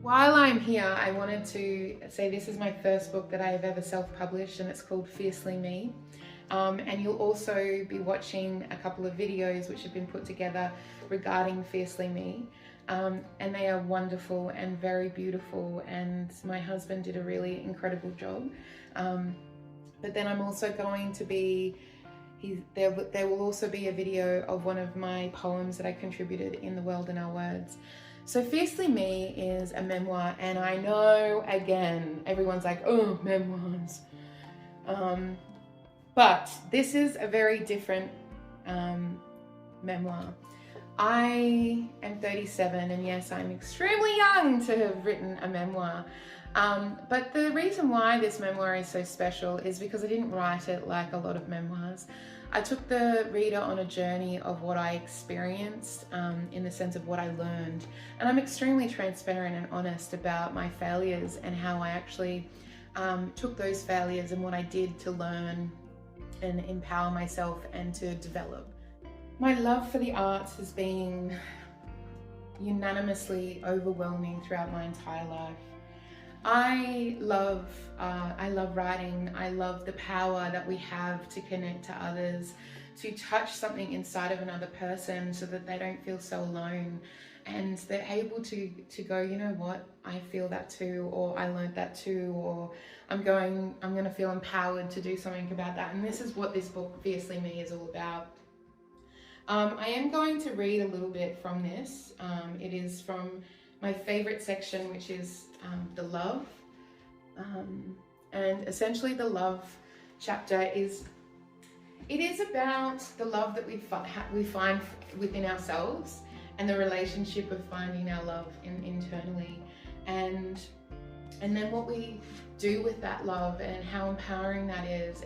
While I'm here, I wanted to say this is my first book that I have ever self-published, and it's called Fiercely Me. And you'll also be watching a couple of videos which have been put together regarding Fiercely Me. And they are wonderful and very beautiful, and my husband did a really incredible job. But then I'm also going to be, there will also be a video of one of my poems that I contributed in The World in Our Words. So Fiercely Me is a memoir, and I know, again, everyone's like, oh, memoirs. But this is a very different memoir. I am 37, and yes, I'm extremely young to have written a memoir. But the reason why this memoir is so special is because I didn't write it like a lot of memoirs. I took the reader on a journey of what I experienced, in the sense of what I learned. And I'm extremely transparent and honest about my failures and how I actually took those failures and what I did to learn and empower myself and to develop. My love for the arts has been unanimously overwhelming throughout my entire life. I love writing. I love the power that we have to connect to others, to touch something inside of another person so that they don't feel so alone, and they're able to go, you know what, I feel that too, or I learned that too, or I'm going to feel empowered to do something about that. And this is what this book, Fiercely Me, is all about. I am going to read a little bit from this. It is from my favorite section, which is the love. And essentially the love chapter is about the love that we find within ourselves, and the relationship of finding our love internally, and then what we do with that love and how empowering that is.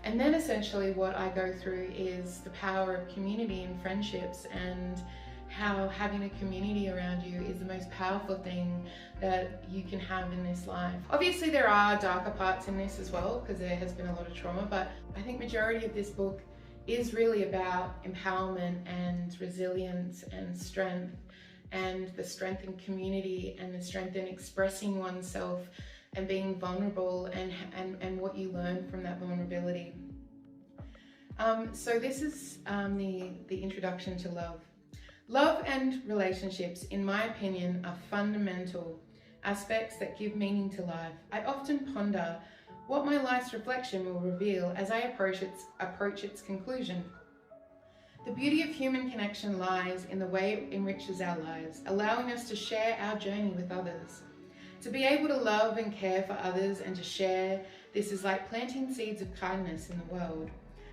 And then essentially what I go through is the power of community and friendships, and how having a community around you is the most powerful thing that you can have in this life. Obviously there are darker parts in this as well, because there has been a lot of trauma, but I think majority of this book is really about empowerment and resilience and strength, and the strength in community and the strength in expressing oneself and being vulnerable, and what you learn from that vulnerability. So this is the introduction to love. Love and relationships, in my opinion, are fundamental aspects that give meaning to life. I often ponder what my life's reflection will reveal as I approach its conclusion. The beauty of human connection lies in the way it enriches our lives, allowing us to share our journey with others. To be able to love and care for others and to share, this is like planting seeds of kindness in the world.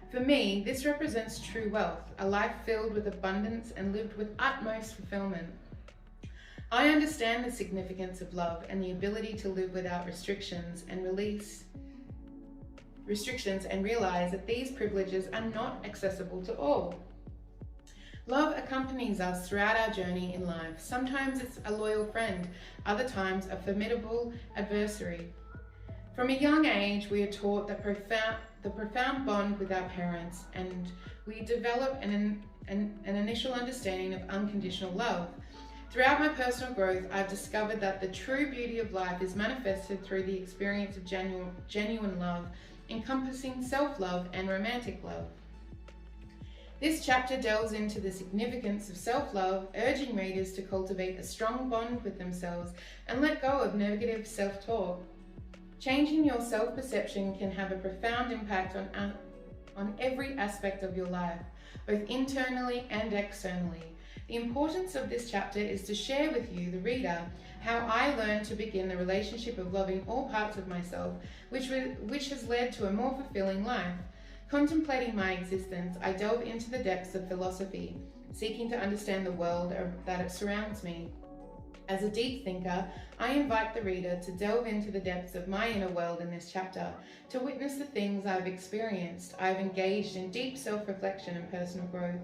For me, this represents true wealth, a life filled with abundance and lived with utmost fulfillment. I understand the significance of love and the ability to live without restrictions and realize that these privileges are not accessible to all. Love accompanies us throughout our journey in life. Sometimes it's a loyal friend, other times a formidable adversary. From a young age, we are taught the profound bond with our parents, and we develop an initial understanding of unconditional love. Throughout my personal growth, I've discovered that the true beauty of life is manifested through the experience of genuine love, encompassing self-love and romantic love. This chapter delves into the significance of self-love, urging readers to cultivate a strong bond with themselves and let go of negative self-talk. Changing your self-perception can have a profound impact on every aspect of your life, both internally and externally. The importance of this chapter is to share with you, the reader, how I learned to begin the relationship of loving all parts of myself, which has led to a more fulfilling life. Contemplating my existence, I delve into the depths of philosophy, seeking to understand the world that surrounds me. As a deep thinker, I invite the reader to delve into the depths of my inner world in this chapter, to witness the things I've experienced. I've engaged in deep self-reflection and personal growth.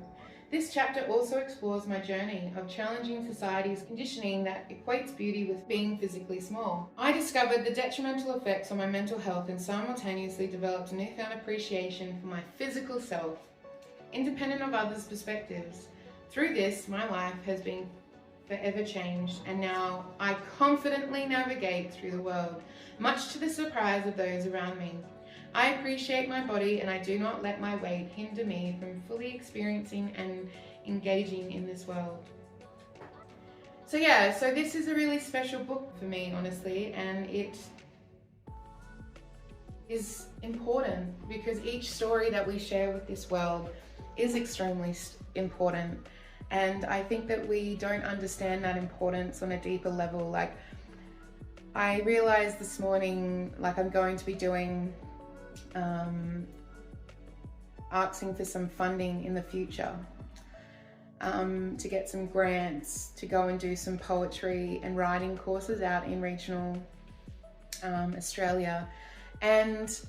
This chapter also explores my journey of challenging society's conditioning that equates beauty with being physically small. I discovered the detrimental effects on my mental health and simultaneously developed a newfound appreciation for my physical self, independent of others' perspectives. Through this, my life has been forever changed, and now I confidently navigate through the world, much to the surprise of those around me. I appreciate my body, and I do not let my weight hinder me from fully experiencing and engaging in this world. So yeah, so this is a really special book for me, honestly, and it is important because each story that we share with this world is extremely important. And I think that we don't understand that importance on a deeper level. Like, I realized this morning, like, I'm going to be doing, asking for some funding in the future, to get some grants to go and do some poetry and writing courses out in regional Australia. And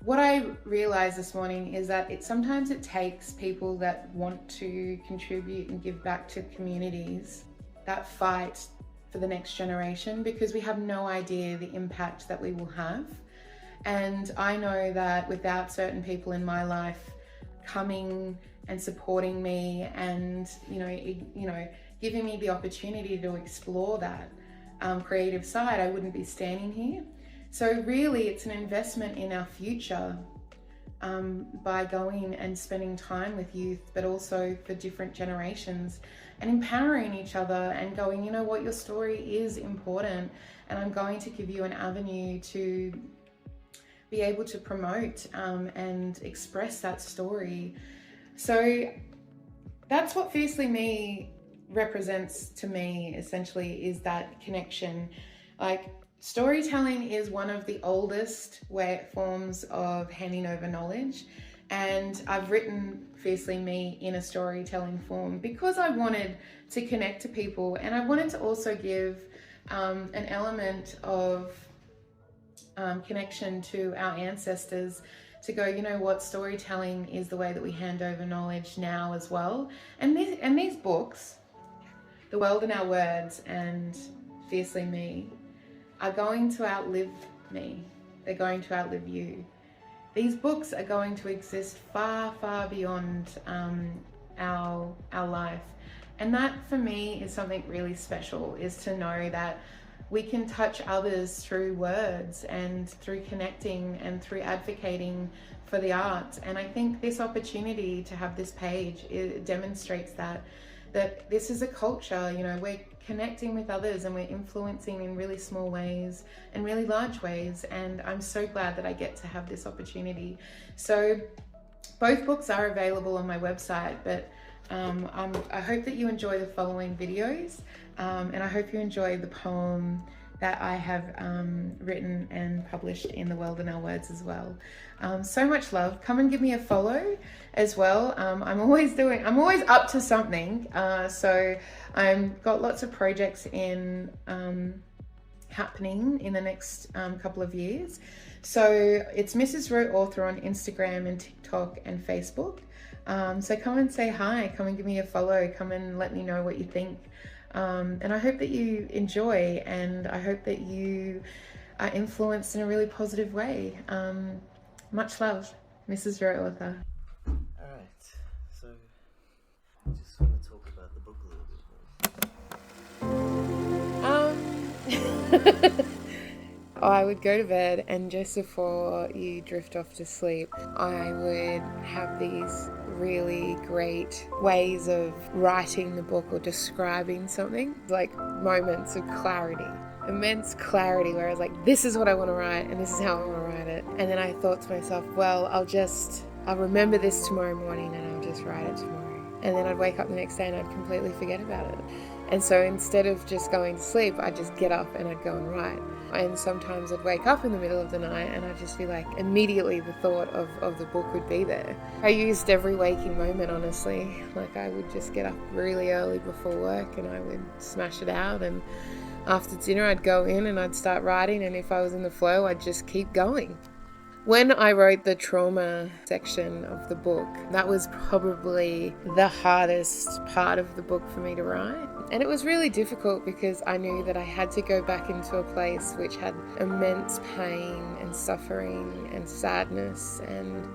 what I realized this morning is that sometimes it takes people that want to contribute and give back to communities that fight for the next generation, because we have no idea the impact that we will have. And I know that without certain people in my life coming and supporting me and giving me the opportunity to explore that creative side, I wouldn't be standing here. So really, it's an investment in our future by going and spending time with youth, but also for different generations, and empowering each other and going, you know what, your story is important, and I'm going to give you an avenue to be able to promote and express that story. So that's what Fiercely Me represents to me, essentially, is that connection. Like, storytelling is one of the oldest forms of handing over knowledge, and I've written Fiercely Me in a storytelling form because I wanted to connect to people, and I wanted to also give an element of connection to our ancestors, to go, you know what, storytelling is the way that we hand over knowledge now as well. And these books, The World in Our Words and Fiercely Me, are going to outlive me. They're going to outlive you. These books are going to exist far, far beyond our life. And that, for me, is something really special, is to know that we can touch others through words and through connecting and through advocating for the arts. And I think this opportunity to have this page, it demonstrates that this is a culture, we're connecting with others and we're influencing in really small ways and really large ways. And I'm so glad that I get to have this opportunity. So both books are available on my website, but I hope that you enjoy the following videos, and I hope you enjoy the poem that I have written and published in The World in Our Words as well. So much love. Come and give me a follow as well. I'm always up to something. So I've got lots of projects happening in the next couple of years. So it's Mrs. Rowe Author on Instagram and TikTok and Facebook. So come and say hi, come and give me a follow, come and let me know what you think. And I hope that you enjoy, and I hope that you are influenced in a really positive way. Much love, Mrs. Rowe Author. Alright, so I just want to talk about the book a little bit more. I would go to bed, and just before you drift off to sleep, I would have these really great ways of writing the book or describing something, like moments of clarity, immense clarity, where I was like, this is what I want to write and this is how I want to write it. And then I thought to myself, well, I'll remember this tomorrow morning and I'll just write it tomorrow. And then I'd wake up the next day and I'd completely forget about it. And so instead of just going to sleep, I'd just get up and I'd go and write. And sometimes I'd wake up in the middle of the night and I'd just be like, immediately the thought of the book would be there. I used every waking moment, honestly. Like, I would just get up really early before work and I would smash it out, and after dinner I'd go in and I'd start writing, and if I was in the flow, I'd just keep going. When I wrote the trauma section of the book, that was probably the hardest part of the book for me to write. And it was really difficult because I knew that I had to go back into a place which had immense pain and suffering and sadness and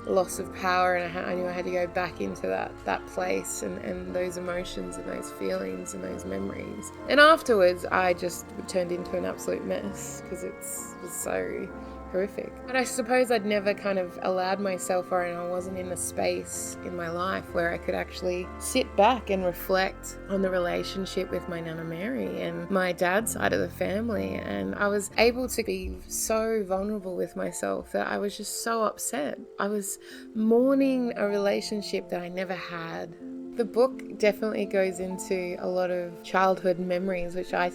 loss of power, and I knew I had to go back into that place and those emotions and those feelings and those memories. And afterwards I just turned into an absolute mess because it was so horrific. But I suppose I'd never kind of allowed myself, or I wasn't in a space in my life where I could actually sit back and reflect on the relationship with my Nana Mary and my dad's side of the family. And I was able to be so vulnerable with myself that I was just so upset. I was mourning a relationship that I never had. The book definitely goes into a lot of childhood memories, which I,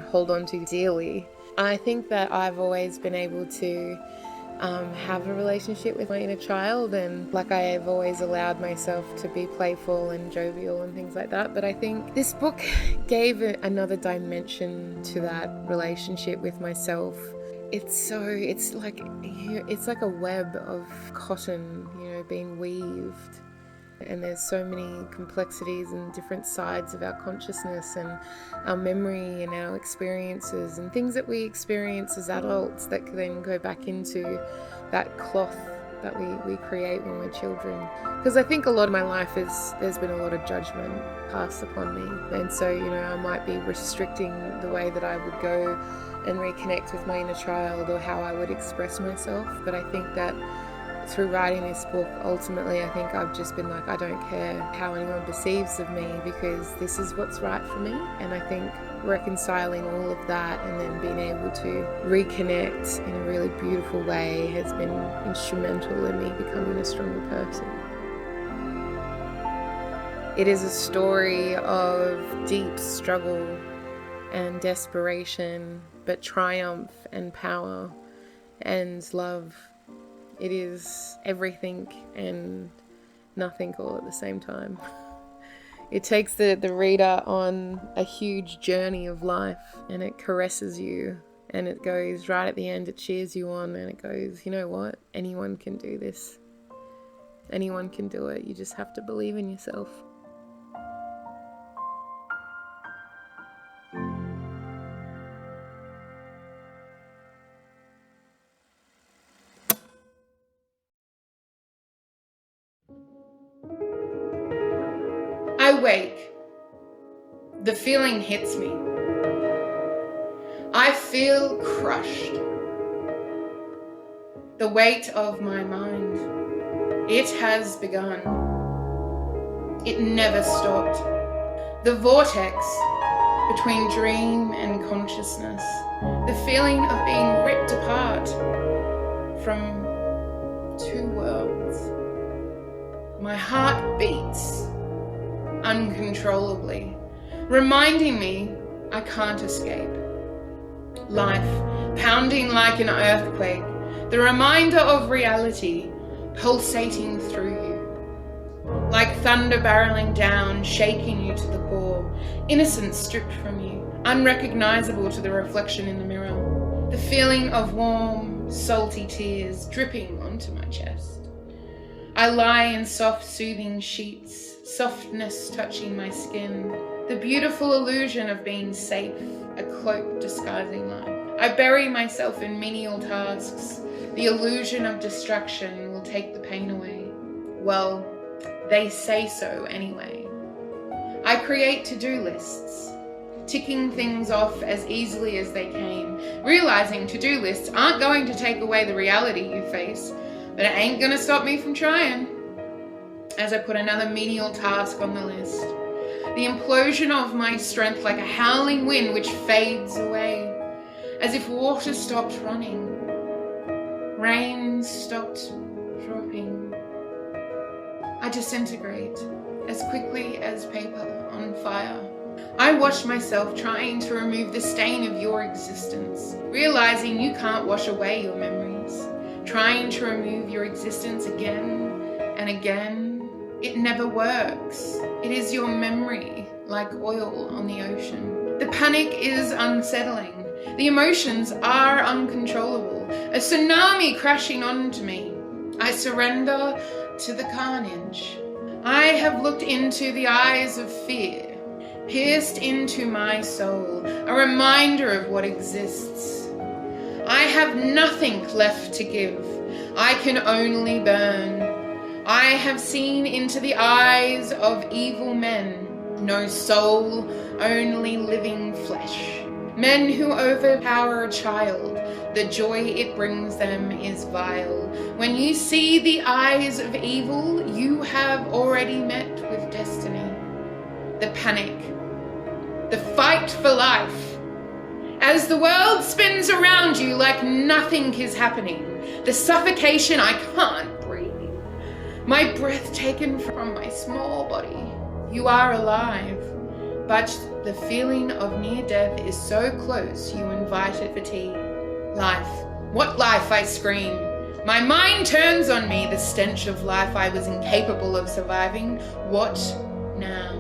hold on to dearly. I think that I've always been able to have a relationship with my inner child, and like I've always allowed myself to be playful and jovial and things like that. But I think this book gave another dimension to that relationship with myself. It's like a web of cotton, being weaved. And there's so many complexities and different sides of our consciousness and our memory and our experiences and things that we experience as adults that can then go back into that cloth that we create when we're children. Because I think a lot of my life there's been a lot of judgment passed upon me. And so, I might be restricting the way that I would go and reconnect with my inner child or how I would express myself. But I think that through writing this book, ultimately, I think I've just been like, I don't care how anyone perceives of me because this is what's right for me. And I think reconciling all of that and then being able to reconnect in a really beautiful way has been instrumental in me becoming a stronger person. It is a story of deep struggle and desperation, but triumph and power and love. It is everything and nothing all at the same time. It takes the reader on a huge journey of life, and it caresses you, and it goes right at the end, it cheers you on, and it goes, you know what? Anyone can do this. Anyone can do it. You just have to believe in yourself. I wake. The feeling hits me. I feel crushed. The weight of my mind. It has begun. It never stopped. The vortex between dream and consciousness. The feeling of being ripped apart from two worlds. My heart beats uncontrollably, reminding me I can't escape. Life pounding like an earthquake, the reminder of reality pulsating through you. Like thunder barreling down, shaking you to the core, innocence stripped from you, unrecognizable to the reflection in the mirror. The feeling of warm, salty tears dripping onto my chest. I lie in soft, soothing sheets, softness touching my skin, the beautiful illusion of being safe, a cloak disguising life. I bury myself in menial tasks. The illusion of distraction will take the pain away. Well, they say so anyway. I create to-do lists, ticking things off as easily as they came, realizing to-do lists aren't going to take away the reality you face, but it ain't gonna stop me from trying. As I put another menial task on the list, the implosion of my strength like a howling wind which fades away, as if water stopped running, rain stopped dropping. I disintegrate as quickly as paper on fire. I watch myself trying to remove the stain of your existence, realizing you can't wash away your memories, trying to remove your existence again and again. It never works. It is your memory, like oil on the ocean. The panic is unsettling. The emotions are uncontrollable. A tsunami crashing onto me. I surrender to the carnage. I have looked into the eyes of fear, pierced into my soul, a reminder of what exists. I have nothing left to give. I can only burn. I have seen into the eyes of evil men, no soul, only living flesh. Men who overpower a child, the joy it brings them is vile. When you see the eyes of evil, you have already met with destiny. The panic, the fight for life. As the world spins around you like nothing is happening, the suffocation, I can't breathe. My breath taken from my small body. You are alive, but the feeling of near death is so close you invite it for tea. Life. What life? I scream. My mind turns on me, the stench of life I was incapable of surviving. What now?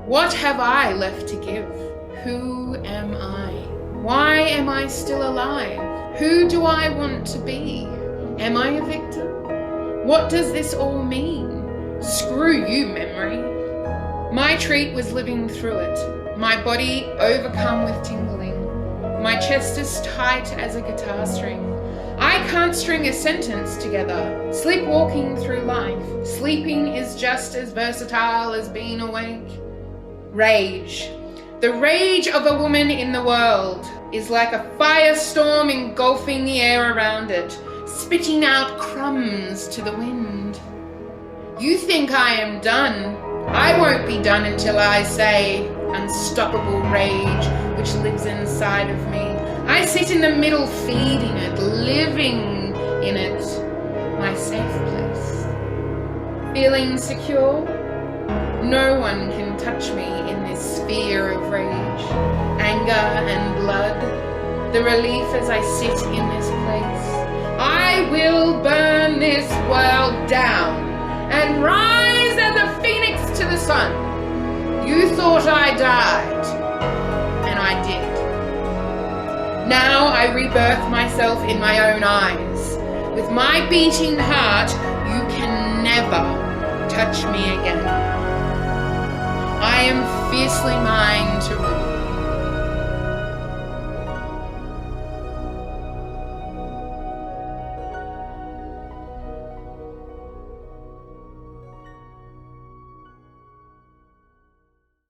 What have I left to give? Who am I? Why am I still alive? Who do I want to be? Am I a victim? What does this all mean? Screw you, memory. My treat was living through it, my body overcome with tingling. My chest is tight as a guitar string. I can't string a sentence together. Sleepwalking through life. Sleeping is just as versatile as being awake. Rage. The rage of a woman in the world is like a firestorm engulfing the air around it, spitting out crumbs to the wind. You think I am done? I won't be done until I say, unstoppable rage which lives inside of me. I sit in the middle, feeding it, living in it, my safe place. Feeling secure? No one can touch me in this sphere of rage, anger and blood. The relief as I sit in this place. I will burn this world down and rise as a phoenix to the sun. You thought I died, and I did. Now I rebirth myself in my own eyes. With my beating heart, you can never touch me again. I am fiercely mine